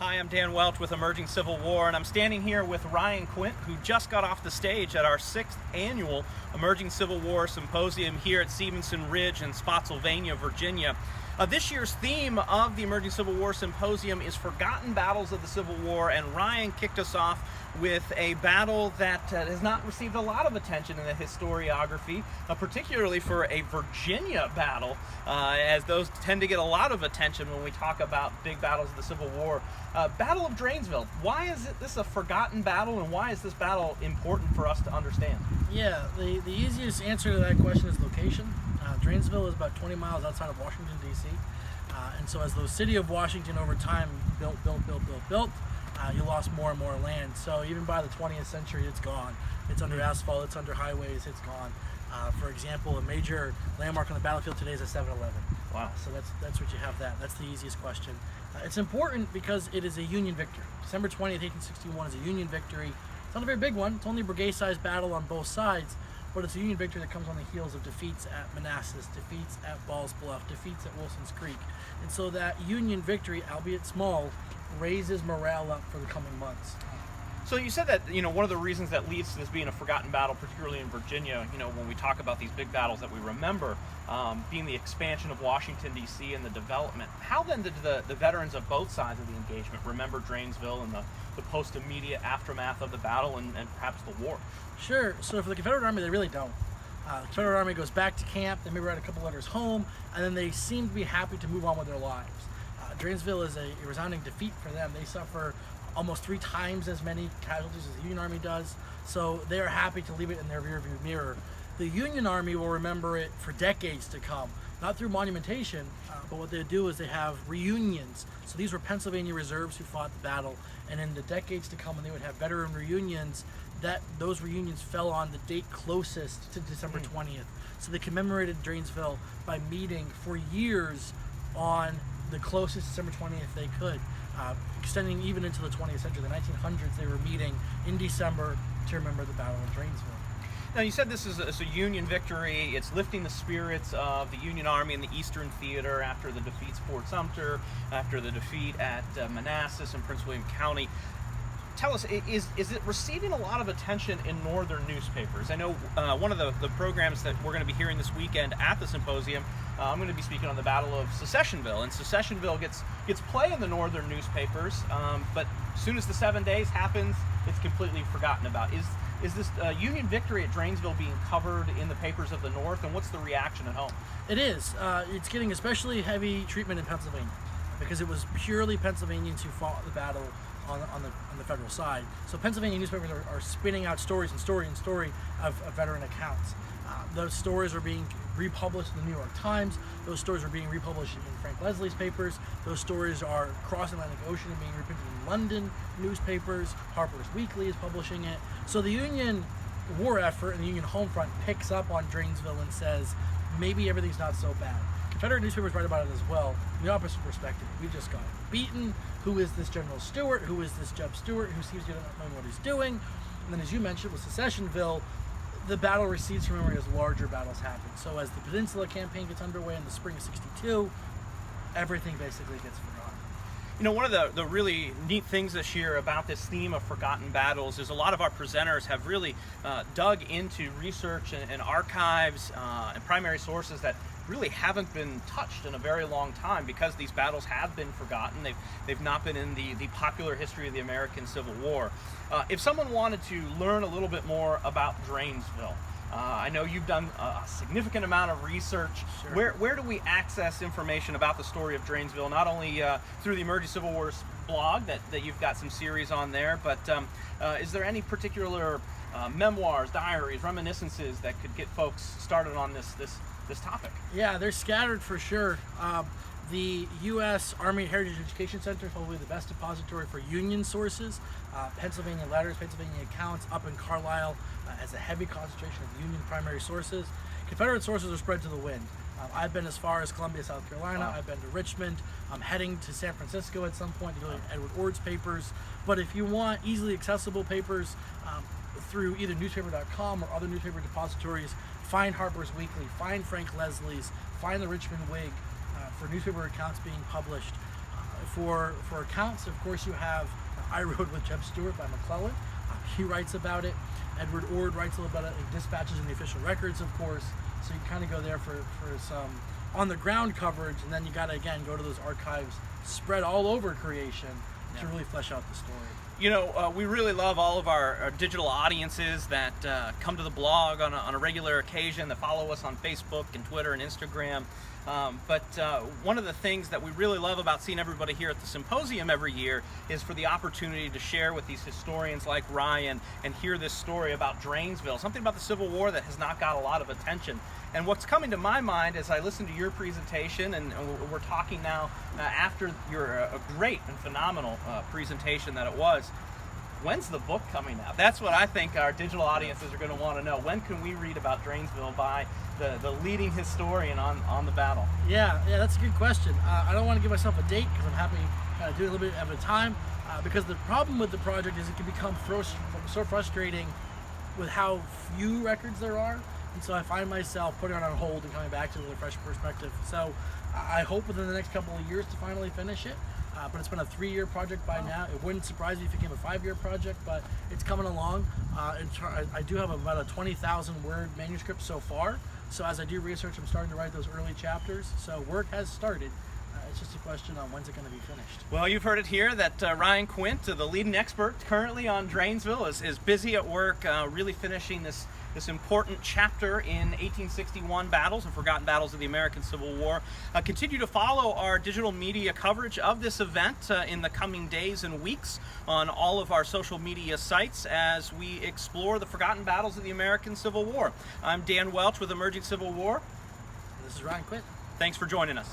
Hi, I'm Dan Welch with Emerging Civil War, and I'm standing here with Ryan Quint, who just got off the stage at our 6th annual Emerging Civil War Symposium here at Stevenson Ridge in Spotsylvania, Virginia. This year's theme of the Emerging Civil War Symposium is Forgotten Battles of the Civil War, and Ryan kicked us off with a battle that has not received a lot of attention in the historiography, particularly for a Virginia battle, as those tend to get a lot of attention when we talk about big battles of the Civil War. Battle of Dranesville. Why is this a forgotten battle, and why is this battle important for us to understand? Yeah, the easiest answer to that question is location. Dranesville is about 20 miles outside of Washington, D.C. And so as the city of Washington over time built, you lost more and more land. So even by the 20th century, it's gone. It's under asphalt, it's under highways, it's gone. For example, a major landmark on the battlefield today is a 7-Eleven. Wow. So that's what you have that. That's the easiest question. It's important because it is a Union victory. December 20th, 1861 is a Union victory. It's not a very big one. It's only a brigade-sized battle on both sides, but it's a Union victory that comes on the heels of defeats at Manassas, defeats at Ball's Bluff, defeats at Wilson's Creek. And so that Union victory, albeit small, raises morale up for the coming months. So you said that, one of the reasons that leads to this being a forgotten battle, particularly in Virginia, when we talk about these big battles that we remember, being the expansion of Washington, D.C. and the development. How then did the veterans of both sides of the engagement remember Dranesville and the post-immediate aftermath of the battle and perhaps the war? Sure. So for the Confederate Army, they really don't. The Confederate Army goes back to camp, they maybe write a couple letters home, and then they seem to be happy to move on with their lives. Dranesville is a resounding defeat for them. They suffer almost 3 times as many casualties as the Union Army does, so they are happy to leave it in their rearview mirror. The Union Army will remember it for decades to come, not through monumentation, but what they do is they have reunions. So these were Pennsylvania reserves who fought the battle, and in the decades to come when they would have veteran reunions, those reunions fell on the date closest to December 20th. So they commemorated Dranesville by meeting for years on the closest December 20th they could, extending even into the 20th century. The 1900s, they were meeting in December to remember the Battle of Dranesville. Now, you said this is a Union victory. It's lifting the spirits of the Union Army in the Eastern Theater after the defeats at Fort Sumter, after the defeat at Manassas and Prince William County. Tell us, is it receiving a lot of attention in northern newspapers? I know one of the programs that we're going to be hearing this weekend at the symposium, I'm going to be speaking on the Battle of Secessionville, and Secessionville gets play in the northern newspapers, but as soon as the 7 days happens, it's completely forgotten about. Is this Union victory at Dranesville being covered in the papers of the North, and what's the reaction at home? It is. It's getting especially heavy treatment in Pennsylvania because it was purely Pennsylvanians who fought the battle on the federal side. So Pennsylvania newspapers are spinning out stories of veteran accounts. Those stories are being republished in the New York Times. Those stories are being republished in Frank Leslie's papers. Those stories are crossing the Atlantic Ocean and being reprinted in London newspapers. Harper's Weekly is publishing it. So the Union war effort and the Union home front picks up on Dranesville and says, maybe everything's not so bad. Confederate newspapers write about it as well. From the opposite perspective, we just got beaten. Who is this General Stewart? Who is this Jeb Stuart? Who seems to not know what he's doing? And then, as you mentioned, with Secessionville, the battle recedes from memory as larger battles happen. So as the Peninsula Campaign gets underway in the spring of '62, everything basically gets forgotten. One of the really neat things this year about this theme of forgotten battles is a lot of our presenters have really dug into research and archives and primary sources that really haven't been touched in a very long time because these battles have been forgotten. They've not been in the popular history of the American Civil War. If someone wanted to learn a little bit more about Dranesville, I know you've done a significant amount of research. Sure. Where do we access information about the story of Dranesville? Not only through the Emerging Civil Wars blog that you've got some series on there, but is there any particular memoirs, diaries, reminiscences that could get folks started on this topic? Yeah, they're scattered for sure. The U.S. Army Heritage Education Center is probably the best depository for Union sources. Pennsylvania letters, Pennsylvania accounts up in Carlisle has a heavy concentration of Union primary sources. Confederate sources are spread to the wind. I've been as far as Columbia, South Carolina. Wow. I've been to Richmond. I'm heading to San Francisco at some point to go to Edward Ord's papers. But if you want easily accessible papers through either newspaper.com or other newspaper depositories, find Harper's Weekly, find Frank Leslie's, find the Richmond Whig for newspaper accounts being published. for accounts, of course, you have I Rode with Jeb Stewart by McClellan. He writes about it. Edward Ord writes a little bit of dispatches in the official records, of course. So you kind of go there for some on-the-ground coverage, and then you got to, again, go to those archives spread all over creation to really flesh out the story. You know, we really love all of our digital audiences that come to the blog on a regular occasion, that follow us on Facebook and Twitter and Instagram. But one of the things that we really love about seeing everybody here at the Symposium every year is for the opportunity to share with these historians like Ryan and hear this story about Dranesville, something about the Civil War that has not got a lot of attention. And what's coming to my mind as I listen to your presentation, and we're talking now after your great and phenomenal presentation that it was, when's the book coming out? That's what I think our digital audiences are going to want to know. When can we read about Dranesville by the leading historian on the battle? Yeah, that's a good question. I don't want to give myself a date because I'm happy to do it a little bit at a time. Because the problem with the project is it can become so frustrating with how few records there are. And so I find myself putting it on hold and coming back to it with a fresh perspective. So I hope within the next couple of years to finally finish it. But it's been a 3-year project by now. It wouldn't surprise me if it became a 5-year project, but it's coming along. I do have about a 20,000 word manuscript so far. So as I do research, I'm starting to write those early chapters. So work has started. It's just a question on when's it going to be finished. Well, you've heard it here that Ryan Quint, the leading expert currently on Dranesville, is busy at work really finishing this important chapter in 1861 battles and forgotten battles of the American Civil War. Continue to follow our digital media coverage of this event in the coming days and weeks on all of our social media sites as we explore the forgotten battles of the American Civil War. I'm Dan Welch with Emerging Civil War. This is Ryan Quint. Thanks for joining us.